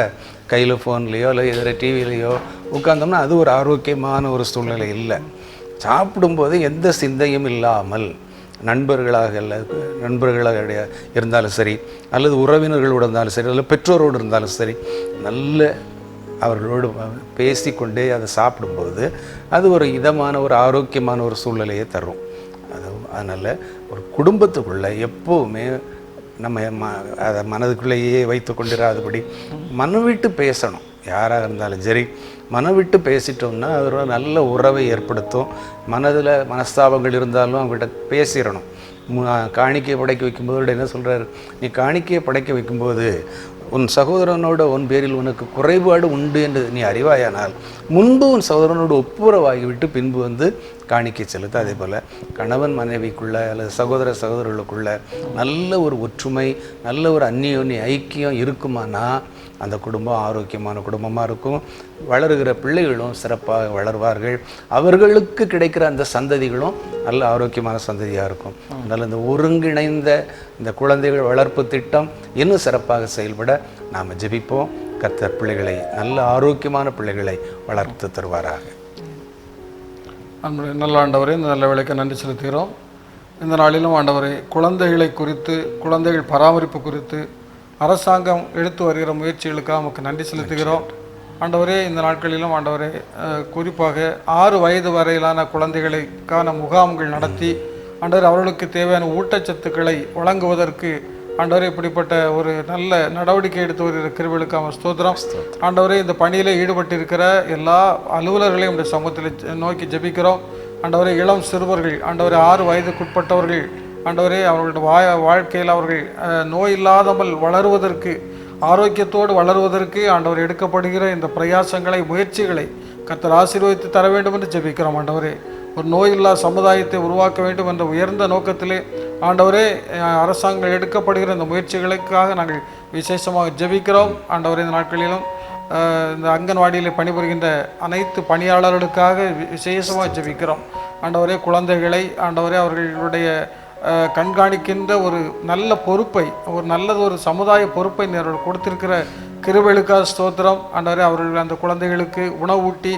கையில் ஃபோன்லேயோ இல்லை எதிர டிவிலேயோ உட்காந்தோம்னா அது ஒரு ஆரோக்கியமான ஒரு சூழ்நிலை இல்லை. சாப்பிடும்போது எந்த சிந்தையும் இல்லாமல் நண்பர்களாக இருந்தாலும் சரி, அல்லது உறவினர்களோடு இருந்தாலும் சரி, அல்லது பெற்றோரோடு இருந்தாலும் சரி, நல்ல அவர்களோடு பேசிக்கொண்டே அதை சாப்பிடும்போது அது ஒரு இதமான ஒரு ஆரோக்கியமான ஒரு சூழ்நிலையை தரும். அதனால் ஒரு குடும்பத்துக்குள்ளே எப்போவுமே நம்ம அதை மனதுக்குள்ளேயே வைத்து கொண்டிராதபடி மனம் விட்டு பேசணும். யாராக இருந்தாலும் சரி, மனம் விட்டு பேசிட்டோம்னா அது ஒரு நல்ல உறவை ஏற்படுத்தும். மனதில் மனஸ்தாபங்கள் இருந்தாலும் அவங்ககிட்ட பேசிடணும். காணிக்கையை படைக்க வைக்கும்போது என்ன சொல்கிறார், நீ காணிக்கையை படைக்க வைக்கும்போது உன் சகோதரனோட உன் பேரில் உனக்கு குறைபாடு உண்டு என்று நீ அறிவாயானால் முன்பு உன் சகோதரனோடு ஒப்புரவாகிவிட்டு பின்பு வந்து காணிக்கை செலுத்த. அதே போல் கணவன் மனைவிக்குள்ள அல்லது சகோதரர்களுக்குள்ள நல்ல ஒரு ஒற்றுமை, நல்ல ஒரு அந்நியோன்ய ஐக்கியம் இருக்குமானா அந்த குடும்பம் ஆரோக்கியமான குடும்பமாக இருக்கும். வளருகிற பிள்ளைகளும் சிறப்பாக வளர்வார்கள். அவர்களுக்கு கிடைக்கிற அந்த சந்ததிகளும் நல்ல ஆரோக்கியமான சந்ததியாக இருக்கும். அதனால் இந்த ஒருங்கிணைந்த இந்த குழந்தைகள் வளர்ப்பு திட்டம் இன்னும் சிறப்பாக செயல்பட நாம் ஜெபிப்போம். கர்த்தர் பிள்ளைகளை, நல்ல ஆரோக்கியமான பிள்ளைகளை வளர்த்து தருவாராக. நல்ல ஆண்டவரே, இந்த நல்ல வேலைக்கு நன்றி செலுத்துகிறோம். இந்த நாளிலும் ஆண்டவரே, குழந்தைகளை குறித்து, குழந்தைகள் பராமரிப்பு குறித்து அரசாங்கம் எடுத்து வருகிற முயற்சிகளுக்காக நமக்கு நன்றி செலுத்துகிறோம். ஆண்டவரே, இந்த நாட்களிலும் ஆண்டவரே, குறிப்பாக 6 வயது வரையிலான குழந்தைகளுக்கான முகாம்கள் நடத்தி ஆண்டவர் அவர்களுக்கு தேவையான ஊட்டச்சத்துக்களை வழங்குவதற்கு ஆண்டவரே இப்படிப்பட்ட ஒரு நல்ல நடவடிக்கை எடுத்து வருகிற கிருபைகளுக்காக ஸ்தோத்திரம். ஆண்டவரே, இந்த பணியில் ஈடுபட்டிருக்கிற எல்லா அலுவலர்களையும் இந்த சமூகத்தில் நோக்கி ஜெபிக்கிறோம். ஆண்டவரே, இளம் சிறுவர்கள், ஆண்டவரே 6 வயதுக்குட்பட்டவர்கள், ஆண்டவரே அவர்களுடைய வாழ்க்கையில் அவர்கள் நோய் இல்லாதமல் வளருவதற்கு, ஆரோக்கியத்தோடு வளருவதற்கு ஆண்டவர் எடுக்கப்படுகிற இந்த பிரயாசங்களை, முயற்சிகளை கர்த்தர் ஆசீர்வதித்து தர வேண்டும் என்று ஜெபிக்கிறோம். ஆண்டவரே, ஒரு நோயில்லா சமுதாயத்தை உருவாக்க வேண்டும் என்ற உயர்ந்த நோக்கத்திலே ஆண்டவரே அரசாங்கம் எடுக்கப்படுகிற இந்த முயற்சிகளுக்காக நாங்கள் விசேஷமாக ஜெபிக்கிறோம். ஆண்டவரே, இந்த நாட்களிலும் இந்த அங்கன்வாடியில் பணிபுரிகின்ற அனைத்து பணியாளர்களுக்காக விசேஷமாக ஜெபிக்கிறோம். ஆண்டவரே, குழந்தைகளை ஆண்டவரே அவர்களுடைய கண்காணிக்கின்ற ஒரு நல்ல பொறுப்பை, ஒரு நல்லது ஒரு சமுதாய பொறுப்பை கொடுத்திருக்கிற கிருபைகளுக்காக ஸ்தோத்திரம். ஆண்டவரே, அவர்கள் அந்த குழந்தைகளுக்கு உணவூட்டி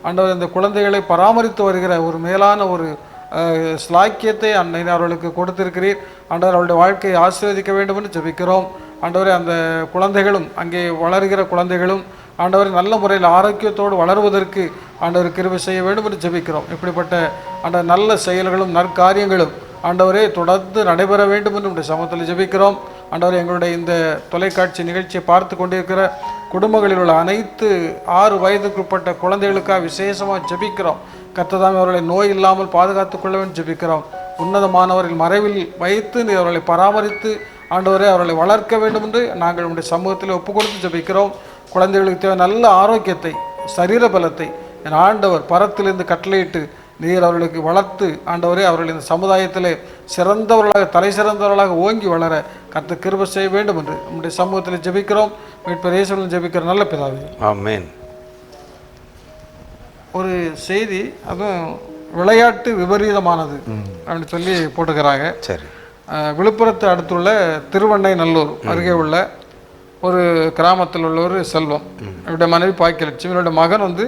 ஆண்டவர் அந்த குழந்தைகளை பராமரித்து வருகிற ஒரு மேலான ஒரு ஸ்லாக்கியத்தை அன்னை அவர்களுக்கு கொடுத்திருக்கிறீர். ஆண்டவர் அவருடைய வாழ்க்கையை ஆசீர்வதிக்க வேண்டும் என்று ஜெபிக்கிறோம். ஆண்டவரே, அந்த குழந்தைகளும் அங்கே வளர்கிற குழந்தைகளும் ஆண்டவரை நல்ல முறையில் ஆரோக்கியத்தோடு வளருவதற்கு ஆண்டவர் கிருபை செய்ய வேண்டும் என்று ஜெபிக்கிறோம். இப்படிப்பட்ட அந்த நல்ல செயல்களும் நற்காரியங்களும் ஆண்டவரே தொடர்ந்து நடைபெற வேண்டும் என்று நம்முடைய சமூகத்தில் ஜெபிக்கிறோம். ஆண்டவரே, எங்களுடைய இந்த தொலைக்காட்சி நிகழ்ச்சியை பார்த்து கொண்டிருக்கிற குடும்பங்களில் உள்ள அனைத்து 6 வயதுக்குட்பட்ட குழந்தைகளுக்காக விசேஷமாக ஜெபிக்கிறோம். கர்த்ததாமே அவர்களை நோய் இல்லாமல் பாதுகாத்துக் கொள்ள வேண்டும் ஜெபிக்கிறோம். உன்னதமானவர்கள் மறைவில் வைத்து நீ அவர்களை பராமரித்து ஆண்டவரே அவர்களை வளர்க்க வேண்டும் என்று நாங்கள் நம்முடைய சமூகத்தில் ஒப்பு கொடுத்து ஜெபிக்கிறோம். குழந்தைகளுக்கு தேவை நல்ல ஆரோக்கியத்தை, சரீர பலத்தை என் ஆண்டவர் பரத்திலிருந்து கட்டளையிட்டு நீர் அவர்களுக்கு வளர்த்து ஆண்டவரே அவர்கள் இந்த சமுதாயத்திலே சிறந்தவர்களாக, தலை சிறந்தவர்களாக ஓங்கி வளர கர்த்தர் கிருபை செய்ய வேண்டும் என்று நம்முடைய சமூகத்தில் ஜெபிக்கிறோம். மீட்பர் இயேசுவில் ஜெபிக்கிற நல்ல பிதாவே, ஆமென். ஒரு செய்தி, அதுவும் விளையாட்டு விபரீதமானது அப்படின்னு சொல்லி போட்டுக்கிறாங்க. சரி. விழுப்புரத்தை அடுத்துள்ள திருவண்ணை நல்லூர் அருகே உள்ள ஒரு கிராமத்தில் உள்ள ஒரு செல்வம், இவருடைய மனைவி பாக்கியலட்சுமி, இவருடைய மகன்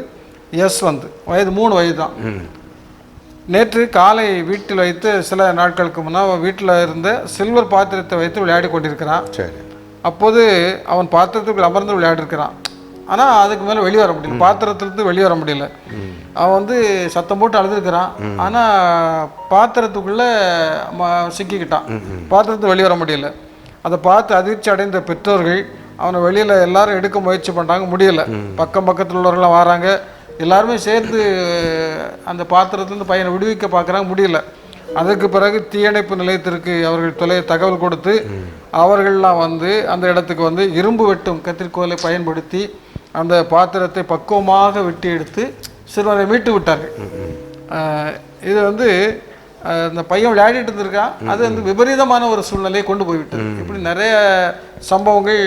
யஸ்வந்த், வயது 3 வயது தான். நேற்று காலை வீட்டில் வைத்து சில நாட்களுக்கு முன்னால் வீட்டில் இருந்த சில்வர் பாத்திரத்தை வைத்து விளையாடி கொண்டிருக்கிறான். சரி. அப்போது அவன் பாத்திரத்துக்குள் அமர்ந்து விளையாடிருக்கிறான். ஆனால் அதுக்கு மேலே வெளியே வர முடியல, பாத்திரத்திலிருந்து வெளியே வர முடியல. அவன் சத்தம் போட்டு அழுதுருக்கிறான். ஆனால் பாத்திரத்துக்குள்ளே சிக்கிக்கிட்டான், பாத்திரத்துக்கு வெளியே வர முடியல. அதை பார்த்து அதிர்ச்சி அடைந்த பெற்றோர்கள் அவனை வெளியில் எல்லாரும் எடுக்க முயற்சி பண்ணுறாங்க, முடியலை. பக்கத்தில் உள்ளவர்கள்லாம் வராங்க, எல்லாருமே சேர்ந்து அந்த பாத்திரத்துலேருந்து பையனை விடுவிக்க பார்க்குறாங்க, முடியல. அதற்கு பிறகு தீயணைப்பு நிலையத்திற்கு அவர்கள் தகவல் கொடுத்து அவர்கள்லாம் அந்த இடத்துக்கு இரும்பு வெட்டும் கத்திரிக்கோலை பயன்படுத்தி அந்த பாத்திரத்தை பக்குவமாக வெட்டி எடுத்து சிறுவரை மீட்டு விட்டார்கள். இது அந்த பையன் விளையாடிட்டு இருந்திருக்கான், அது விபரீதமான ஒரு சூழ்நிலையை கொண்டு போய்விட்டது. இப்படி நிறைய சம்பவங்கள்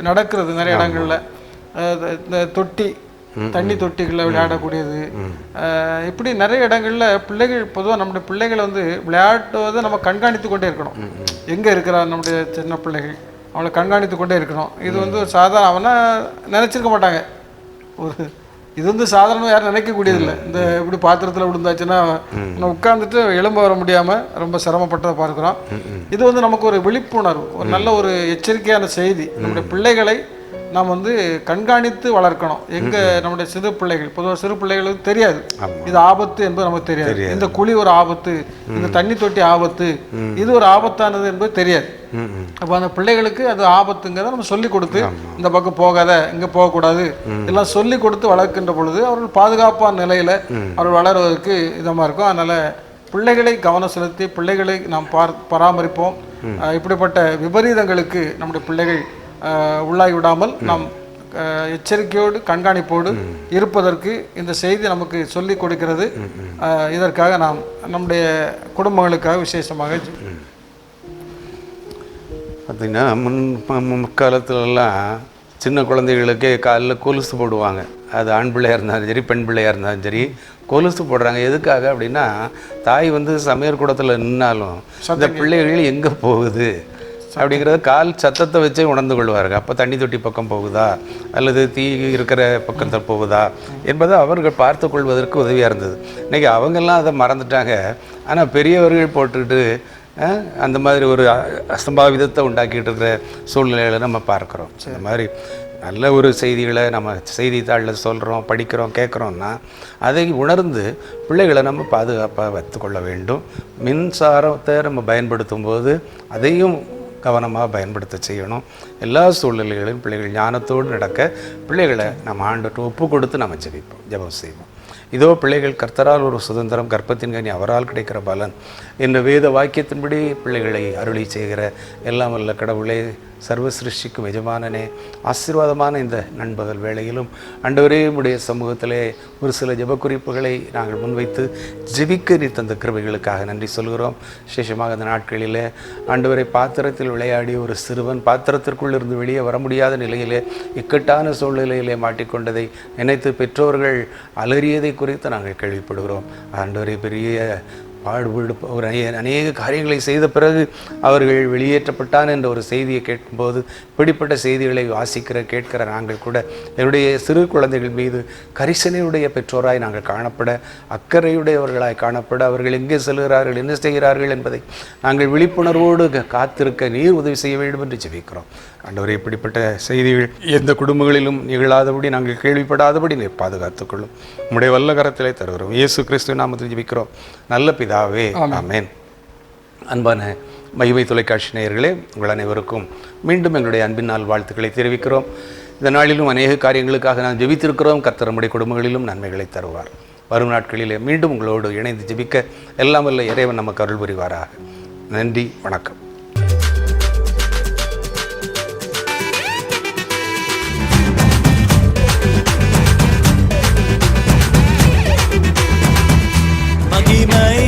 நடக்கிறது நிறைய இடங்கள்ல. இந்த தண்ணி தொட்டிகளில் விளையாடக்கூடியது, இப்படி நிறைய இடங்கள்ல பிள்ளைகள், பொதுவாக நம்முடைய பிள்ளைகளை விளையாட்டுவதை நம்ம கண்காணித்து கொண்டே இருக்கணும். எங்கே இருக்கிற நம்முடைய சின்ன பிள்ளைகள் அவளை கண்காணித்து கொண்டே இருக்கணும். இது ஒரு சாதாரண அவனை நினச்சிருக்க மாட்டாங்க. இது சாதாரணமாக யாரும் நினைக்கக்கூடியதில்லை. இந்த இப்படி பாத்திரத்தில் விழுந்தாச்சுன்னா உட்கார்ந்துட்டு எலும்ப வர முடியாமல் ரொம்ப சிரமப்பட்டதை பார்க்குறோம். இது நமக்கு ஒரு விழிப்புணர்வு, ஒரு நல்ல ஒரு எச்சரிக்கையான செய்தி. நம்முடைய பிள்ளைகளை நாம் கண்காணித்து வளர்க்கணும். நம்முடைய சிறு பிள்ளைகள், பொதுவாக சிறு பிள்ளைகளுக்கு தெரியாது இது ஆபத்து என்பது நமக்கு தெரியாது. இந்த குழி ஒரு ஆபத்து, இந்த தண்ணி தொட்டி ஆபத்து, இது ஒரு ஆபத்தானது என்பது தெரியாது. அப்போ அந்த பிள்ளைகளுக்கு அது ஆபத்துங்கிறத நம்ம சொல்லி கொடுத்து, இந்த பக்கம் போகாத, இங்கே போகக்கூடாது எல்லாம் சொல்லி கொடுத்து வளர்க்கின்ற பொழுது அவர்கள் பாதுகாப்பான நிலையில் அவர்கள் வளருவதற்கு இதமாக இருக்கும். அதனால் பிள்ளைகளை கவனம் செலுத்தி பிள்ளைகளை நாம் பராமரிப்போம். இப்படிப்பட்ட விபரீதங்களுக்கு நம்முடைய பிள்ளைகள் உள்ளாகி விடாமல் நாம் எச்சரிக்கையோடு கண்காணிப்போடு இருப்பதற்கு இந்த செய்தி நமக்கு சொல்லிக் கொடுக்கிறது. இதற்காக நாம் நம்முடைய குடும்பங்களுக்காக விசேஷமாக பார்த்திங்கன்னா முற்காலத்துலலாம் சின்ன குழந்தைகளுக்கே காலில் கொலுசு போடுவாங்க. அது ஆண் பிள்ளையாக இருந்தாலும் சரி, பெண் பிள்ளையாக இருந்தாலும் சரி, கொலுசு போடுறாங்க. எதுக்காக அப்படின்னா, தாய் சமையல் கூடத்தில் நின்னாலும் இந்த பிள்ளைகள் எங்கே போகுது அப்படிங்கிறத கால் சத்தத்தை வச்சே உணர்ந்து கொள்வார்கள். அப்போ தண்ணி தொட்டி பக்கம் போகுதா அல்லது தீ இருக்கிற பக்கத்தில் போகுதா என்பதை அவர்கள் பார்த்து கொள்வதற்கு உதவியாக இருந்தது. இன்றைக்கி அவங்கெல்லாம் அதை மறந்துட்டாங்க. ஆனால் பெரியவர்கள் போட்டுக்கிட்டு அந்த மாதிரி ஒரு அசம்பாவிதத்தை உண்டாக்கிட்டு இருக்கிற சூழ்நிலைகளை நம்ம பார்க்குறோம். இந்த மாதிரி நல்ல ஒரு செய்திகளை நம்ம செய்தித்தாளில் சொல்கிறோம், படிக்கிறோம், கேட்குறோன்னா அதை உணர்ந்து பிள்ளைகளை நம்ம பாதுகாப்பாக வைத்துக்கொள்ள வேண்டும். மின்சாரத்தை நம்ம பயன்படுத்தும் போது அதையும் கவனமாக பயன்படுத்த செய்யணும். எல்லா சூழ்நிலைகளிலும் பிள்ளைகள் ஞானத்தோடு நடக்க பிள்ளைகளை நம்ம ஆண்டுட்டு ஒப்பு கொடுத்து நம்ம ஜெபம் செய்வோம். இதோ பிள்ளைகள் கர்த்தரால் ஒரு சுதந்திரம், கர்ப்பத்தின் கனி அவரால் கிடைக்கிற பலன் என்ற வேத வாக்கியத்தின்படி பிள்ளைகளை அருளி செய்கிற எல்லாம் வல்ல கடவுளே, சர்வ சிருஷ்டிக்கும் எஜமானனே, ஆசீர்வாதமான இந்த நண்பகல் வேளையிலும் ஆண்டவரே உடைய சமூகத்திலே ஒரு சில ஜெபக்குறிப்புகளை நாங்கள் முன்வைத்து ஜெபிக்க நீ தந்த கிருபைகளுக்காக நன்றி சொல்கிறோம். விசேஷமாக அந்த நாட்களிலே ஆண்டவரை பாத்திரத்தில் விளையாடி ஒரு சிறுவன் பாத்திரத்திற்குள் இருந்து வெளியே வர முடியாத நிலையிலே இக்கட்டான சூழ்நிலையிலே மாட்டிக்கொண்டதை நினைத்து பெற்றோர்கள் அலறியதை குறித்து நாங்கள் கேள்விப்படுகிறோம். ஆண்டவரை பெரிய பாடுபடு ஒரு அநேக காரியங்களை செய்த பிறகு அவர்கள் வெளியேற்றப்பட்டான் என்ற ஒரு செய்தியை கேட்கும்போது, இப்படிப்பட்ட செய்திகளை வாசிக்கிற கேட்கிற நாங்கள் கூட என்னுடைய சிறு குழந்தைகள் மீது கரிசனையுடைய பெற்றோராய் நாங்கள் காணப்பட, அக்கறையுடையவர்களாய் காணப்பட, அவர்கள் எங்கே செல்கிறார்கள், என்ன செய்கிறார்கள் என்பதை நாங்கள் விழிப்புணர்வோடு காத்திருக்க நீர் உதவி செய்ய வேண்டும் என்று ஜெபிக்கிறோம். ஆண்டவரே, இப்படிப்பட்ட செய்திகள் எந்த குடும்பங்களிலும் நிகழாதபடி, நாங்கள் கேள்விப்படாதபடி நீர் பாதுகாத்துக்கொள்ளும். உம்முடைய வல்ல கரத்திலே தருகிறோம். இயேசு கிறிஸ்து நாமத்தில் ஜெபிக்கிறோம் நல்ல பிதாவே, ஆமென். அன்பான மகிமை தொலைக்காட்சி நேயர்களே, உங்கள் அனைவருக்கும் மீண்டும் எங்களுடைய அன்பின் நாள் வாழ்த்துக்களை தெரிவிக்கிறோம். இந்த நாளிலும் அநேக காரியங்களுக்காக நான் ஜெபித்திருக்கிறோம். கர்த்தர் நம்முடைய குடும்பங்களிலும் நன்மைகளை தருவார். வரும் நாட்களிலே மீண்டும் உங்களோடு இணைந்து ஜெபிக்க எல்லாம் வல்ல இறைவன் நமக்கு அருள் புரிவாராக. நன்றி, வணக்கம். மகிமை